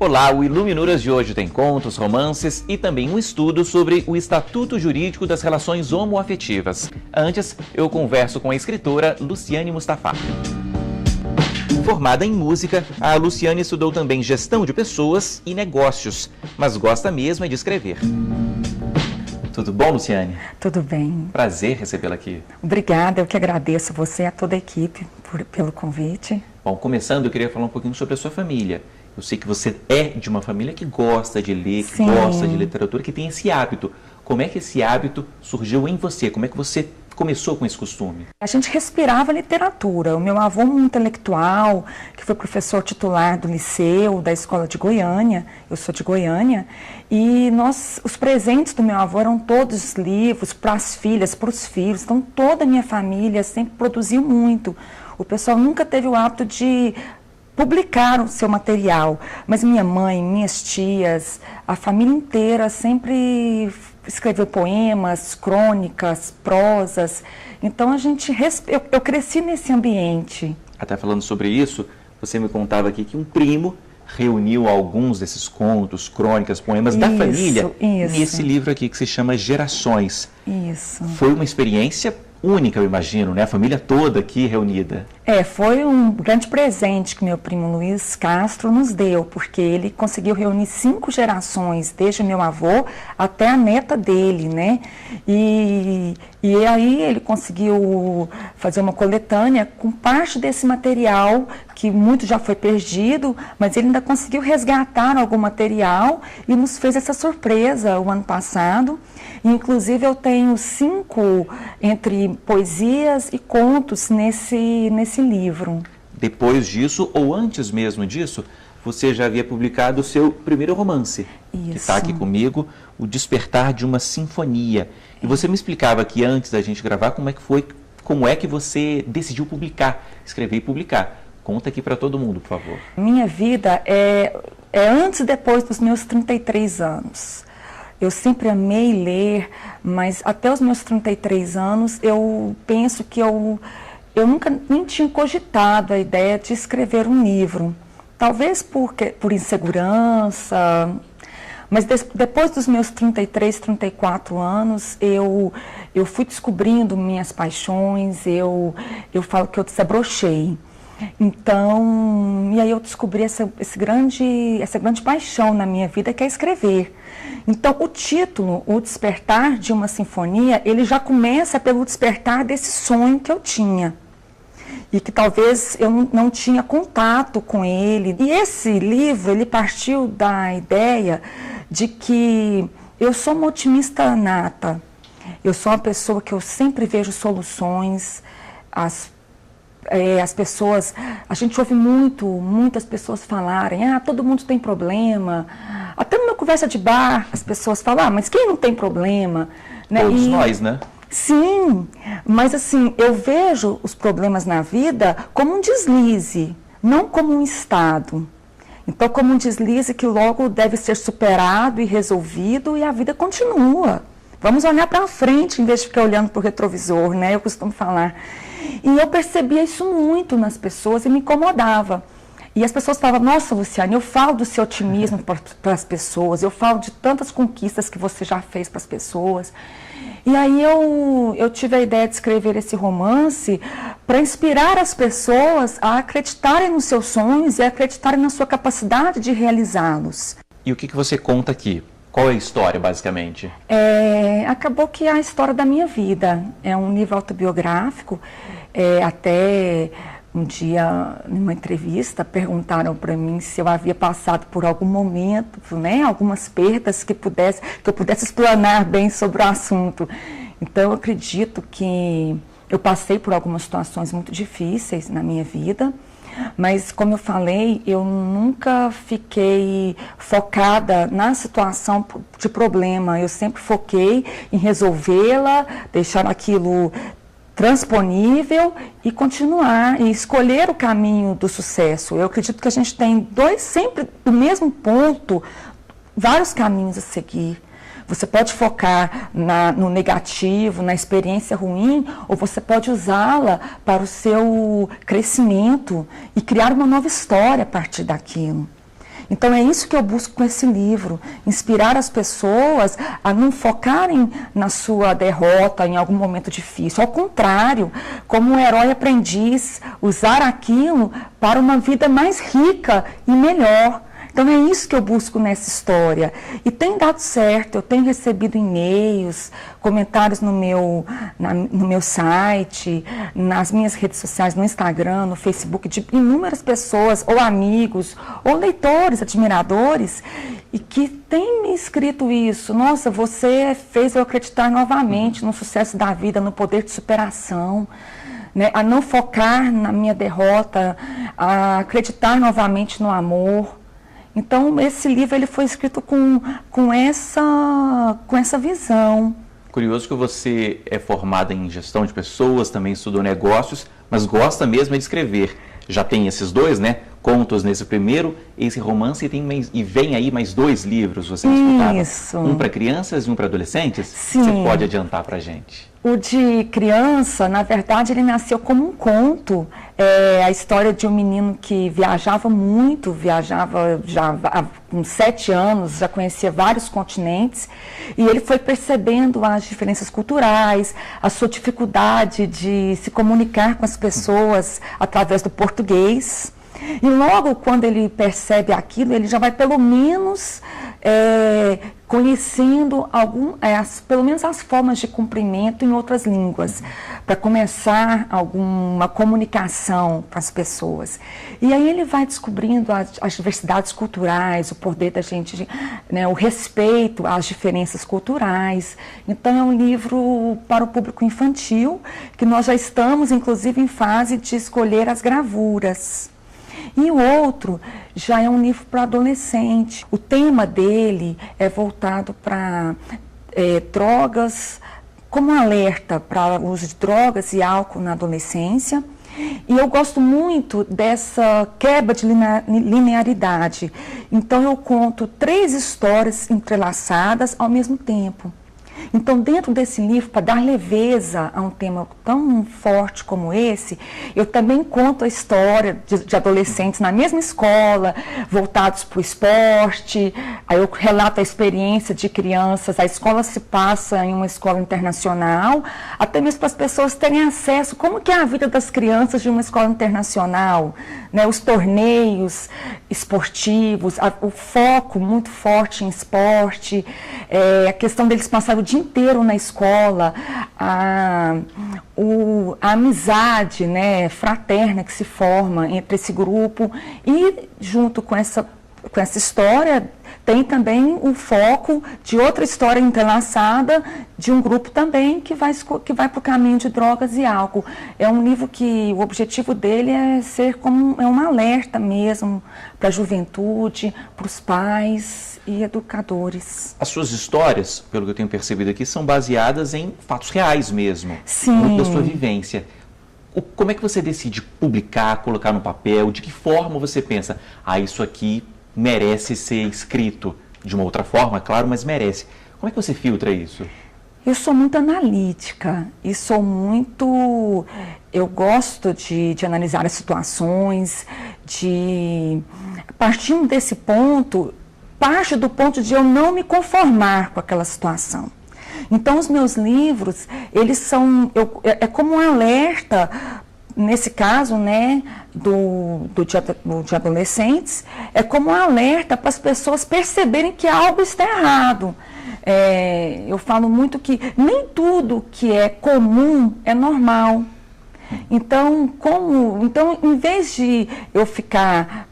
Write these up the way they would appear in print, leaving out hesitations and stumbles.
Olá, o Iluminuras de hoje tem contos, romances e também um estudo sobre o Estatuto Jurídico das Relações Homoafetivas. Antes, eu converso com a escritora Luciane Mustafa. Formada em música, a Luciane estudou também gestão de pessoas e negócios, mas gosta mesmo é de escrever. Tudo bom, Luciane? Tudo bem. Prazer recebê-la aqui. Obrigada, eu que agradeço você e a toda a equipe pelo convite. Bom, começando, eu queria falar um pouquinho sobre a sua família. Eu sei que você é de uma família que gosta de ler, que gosta de literatura, que tem esse hábito. Como é que esse hábito surgiu em você? Como é que você começou com esse costume? A gente respirava literatura. O meu avô, um intelectual, que foi professor titular do liceu, da escola de Goiânia, eu sou de Goiânia, e os presentes do meu avô eram todos livros para as filhas, para os filhos. Então toda a minha família sempre produziu muito. O pessoal nunca teve o hábito de publicar o seu material, mas minha mãe, minhas tias, a família inteira sempre escreveu poemas, crônicas, prosas. Então eu cresci nesse ambiente. Até falando sobre isso, você me contava aqui que um primo reuniu alguns desses contos, crônicas, poemas da família nesse livro aqui que se chama Gerações. Isso. Foi uma experiência única, eu imagino, né? A família toda aqui reunida. Foi um grande presente que meu primo Luiz Castro nos deu, porque ele conseguiu reunir 5 gerações, desde o meu avô até a neta dele, né? E aí ele conseguiu fazer uma coletânea com parte desse material, que muito já foi perdido, mas ele ainda conseguiu resgatar algum material e nos fez essa surpresa o ano passado. Inclusive eu tenho 5 entre poesias e contos nesse livro. Depois disso, ou antes mesmo disso, você já havia publicado o seu primeiro romance, que está aqui comigo, O Despertar de uma Sinfonia. E você me explicava aqui antes da gente gravar como é que você decidiu publicar, escrever e publicar. Conta aqui para todo mundo, por favor. Minha vida é antes e depois dos meus 33 anos. Eu sempre amei ler, mas até os meus 33 anos eu penso que eu nunca nem tinha cogitado a ideia de escrever um livro. Talvez por insegurança, mas depois dos meus 33, 34 anos, eu fui descobrindo minhas paixões, eu falo que eu desabrochei. Então, e aí eu descobri essa grande paixão na minha vida, que é escrever. Então, o título, O Despertar de uma Sinfonia, ele já começa pelo despertar desse sonho que eu tinha. E que talvez eu não tinha contato com ele. E esse livro, ele partiu da ideia de que eu sou uma otimista nata. Eu sou uma pessoa que eu sempre vejo soluções. As pessoas, a gente ouve muitas pessoas falarem, todo mundo tem problema. Até numa conversa de bar, as pessoas falam, mas quem não tem problema? Né? Todos nós, né? Sim, mas assim, eu vejo os problemas na vida como um deslize, não como um estado. Então, como um deslize que logo deve ser superado e resolvido e a vida continua. Vamos olhar para frente em vez de ficar olhando para o retrovisor, né? Eu costumo falar. E eu percebia isso muito nas pessoas e me incomodava. E as pessoas falavam, nossa, Luciane, eu falo do seu otimismo para as pessoas, eu falo de tantas conquistas que você já fez para as pessoas. E aí eu tive a ideia de escrever esse romance para inspirar as pessoas a acreditarem nos seus sonhos e a acreditarem na sua capacidade de realizá-los. E o que você conta aqui? Qual é a história, basicamente? Acabou que é a história da minha vida. É um livro autobiográfico. Até um dia, numa entrevista, perguntaram para mim se eu havia passado por algum momento, né, algumas perdas que eu pudesse explanar bem sobre o assunto. Então, eu acredito que eu passei por algumas situações muito difíceis na minha vida. Mas, como eu falei, eu nunca fiquei focada na situação de problema. Eu sempre foquei em resolvê-la, deixar aquilo transponível e continuar, e escolher o caminho do sucesso. Eu acredito que a gente tem sempre do mesmo ponto, vários caminhos a seguir. Você pode focar no negativo, na experiência ruim, ou você pode usá-la para o seu crescimento e criar uma nova história a partir daquilo. Então é isso que eu busco com esse livro, inspirar as pessoas a não focarem na sua derrota em algum momento difícil. Ao contrário, como um herói aprendiz, usar aquilo para uma vida mais rica e melhor. Então é isso que eu busco nessa história. E tem dado certo, eu tenho recebido e-mails, comentários no meu site, nas minhas redes sociais, no Instagram, no Facebook, de inúmeras pessoas, ou amigos, ou leitores, admiradores, e que têm me escrito isso. Nossa, você fez eu acreditar novamente no sucesso da vida, no poder de superação. Né, a não focar na minha derrota, a acreditar novamente no amor. Então, esse livro ele foi escrito com essa visão. Curioso que você é formada em gestão de pessoas, também estudou negócios, mas gosta mesmo de escrever. Já tem esses dois, né? Contos nesse primeiro, esse romance, e vem aí mais 2 livros, você me explicava. Isso. Um para crianças e um para adolescentes? Sim. Você pode adiantar para a gente? O de criança, na verdade, ele nasceu como um conto. É a história de um menino que viajava muito, viajava já com 7 anos, já conhecia vários continentes, e ele foi percebendo as diferenças culturais, a sua dificuldade de se comunicar com as pessoas através do português. E logo quando ele percebe aquilo, ele já vai pelo menos conhecendo pelo menos as formas de cumprimento em outras línguas, para começar alguma comunicação com as pessoas. E aí ele vai descobrindo as diversidades culturais, o poder da gente, né, o respeito às diferenças culturais. Então é um livro para o público infantil, que nós já estamos, inclusive, em fase de escolher as gravuras. E o outro já é um livro para adolescente. O tema dele é voltado para drogas, como alerta para o uso de drogas e álcool na adolescência. E eu gosto muito dessa quebra de linearidade. Então eu conto 3 histórias entrelaçadas ao mesmo tempo. Então, dentro desse livro, para dar leveza a um tema tão forte como esse, eu também conto a história de adolescentes na mesma escola, voltados para o esporte. Aí eu relato a experiência de crianças. A escola se passa em uma escola internacional, até mesmo para as pessoas terem acesso. Como que é a vida das crianças de uma escola internacional? Né, os torneios esportivos, o foco muito forte em esporte, a questão deles passarem o dia inteiro na escola, a amizade, né, fraterna que se forma entre esse grupo, e junto com essa história tem também o foco de outra história entrelaçada de um grupo também que vai para o caminho de drogas e álcool. É um livro que o objetivo dele é ser como um alerta mesmo para a juventude, para os pais e educadores. As suas histórias, pelo que eu tenho percebido aqui, são baseadas em fatos reais mesmo. Sim. Muito da sua vivência. Como é que você decide publicar, colocar no papel? De que forma você pensa, isso aqui merece ser escrito de uma outra forma, claro, mas merece. Como é que você filtra isso? Eu sou muito analítica e eu gosto de analisar as situações, partindo desse ponto, parte do ponto de eu não me conformar com aquela situação. Então, os meus livros, eles são, é como um alerta. Nesse caso, né, de adolescentes, é como um alerta para as pessoas perceberem que algo está errado. Eu falo muito que nem tudo que é comum é normal. Então, em vez de eu ficar...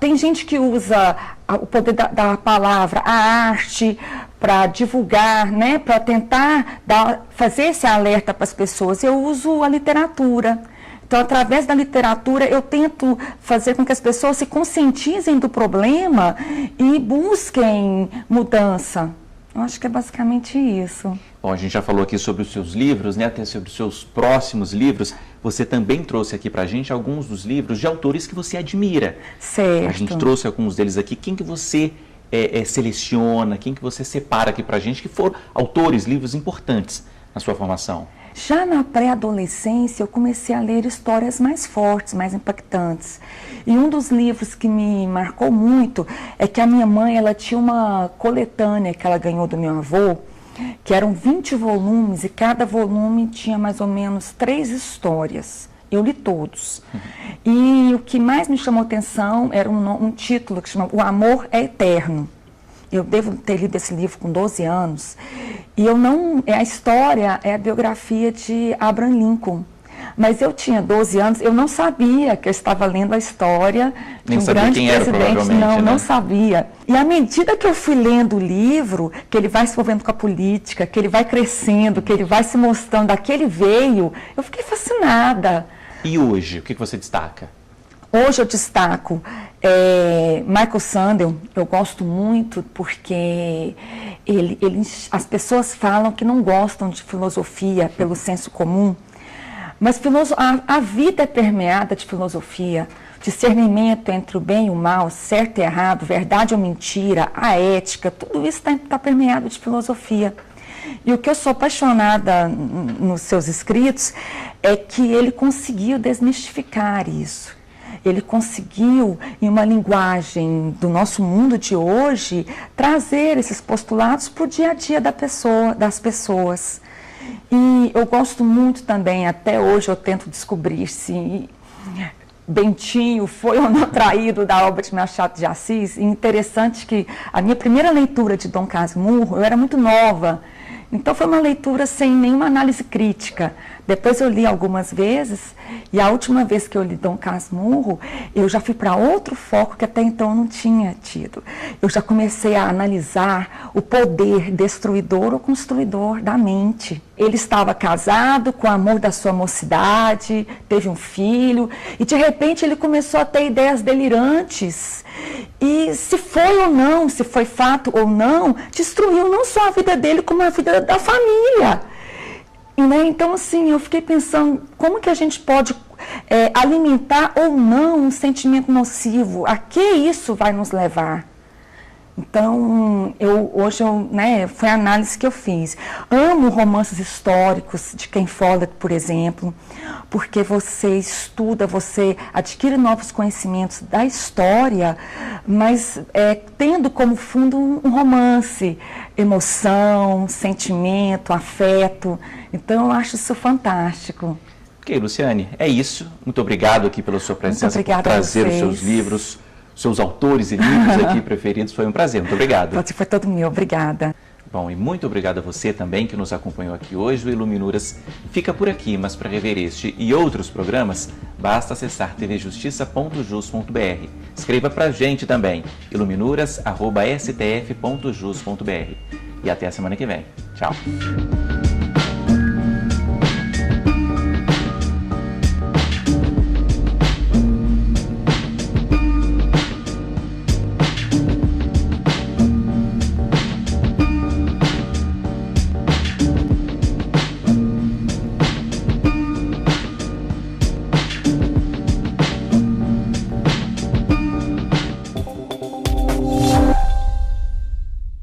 Tem gente que usa o poder da palavra, a arte, para divulgar, né, para tentar fazer esse alerta para as pessoas. Eu uso a literatura. Então, através da literatura, eu tento fazer com que as pessoas se conscientizem do problema e busquem mudança. Eu acho que é basicamente isso. Bom, a gente já falou aqui sobre os seus livros, né? Até sobre os seus próximos livros. Você também trouxe aqui pra gente alguns dos livros de autores que você admira. Certo. A gente trouxe alguns deles aqui. Quem que você seleciona, quem que você separa aqui pra gente, que foram autores, livros importantes na sua formação? Já na pré-adolescência, eu comecei a ler histórias mais fortes, mais impactantes. E um dos livros que me marcou muito é que a minha mãe, ela tinha uma coletânea que ela ganhou do meu avô, que eram 20 volumes, e cada volume tinha mais ou menos 3 histórias. Eu li todos. E o que mais me chamou atenção era um título que chama O Amor é Eterno. Eu devo ter lido esse livro com 12 anos. E a história é a biografia de Abraham Lincoln. Mas eu tinha 12 anos, eu não sabia que eu estava lendo a história de um grande presidente. Não sabia. E à medida que eu fui lendo o livro, que ele vai se envolvendo com a política, que ele vai crescendo, que ele vai se mostrando daquele veio, eu fiquei fascinada. E hoje, o que você destaca? Hoje eu destaco Michael Sandel. Eu gosto muito porque as pessoas falam que não gostam de filosofia pelo senso comum, mas a vida é permeada de filosofia, discernimento entre o bem e o mal, certo e errado, verdade ou mentira, a ética, tudo isso está permeado de filosofia. E o que eu sou apaixonada nos seus escritos é que ele conseguiu desmistificar isso. Ele conseguiu, em uma linguagem do nosso mundo de hoje, trazer esses postulados para o dia a dia das pessoas. E eu gosto muito também, até hoje eu tento descobrir se Bentinho foi ou não traído da obra de Machado de Assis. E interessante que a minha primeira leitura de Dom Casmurro, eu era muito nova, então foi uma leitura sem nenhuma análise crítica. Depois eu li algumas vezes, e a última vez que eu li Dom Casmurro, eu já fui para outro foco que até então eu não tinha tido. Eu já comecei a analisar o poder destruidor ou construidor da mente. Ele estava casado com o amor da sua mocidade, teve um filho, e de repente ele começou a ter ideias delirantes. E se foi ou não, se foi fato ou não, destruiu não só a vida dele, como a vida da família. Né? Então, assim, eu fiquei pensando, como que a gente pode alimentar ou não um sentimento nocivo? A que isso vai nos levar? Então, hoje foi a análise que eu fiz. Amo romances históricos de Ken Follett, por exemplo, porque você estuda, você adquire novos conhecimentos da história, mas tendo como fundo um romance, emoção, sentimento, afeto. Então, eu acho isso fantástico. Ok, Luciane, é isso. Muito obrigado aqui pela sua presença, por trazer os seus livros, seus autores e livros aqui preferidos. Foi um prazer. Muito obrigado. Foi todo meu. Obrigada. Bom, e muito obrigado a você também que nos acompanhou aqui hoje. O Iluminuras fica por aqui, mas para rever este e outros programas, basta acessar tvjustiça.jus.br. Escreva para a gente também, iluminuras@stf.jus.br. E até a semana que vem. Tchau.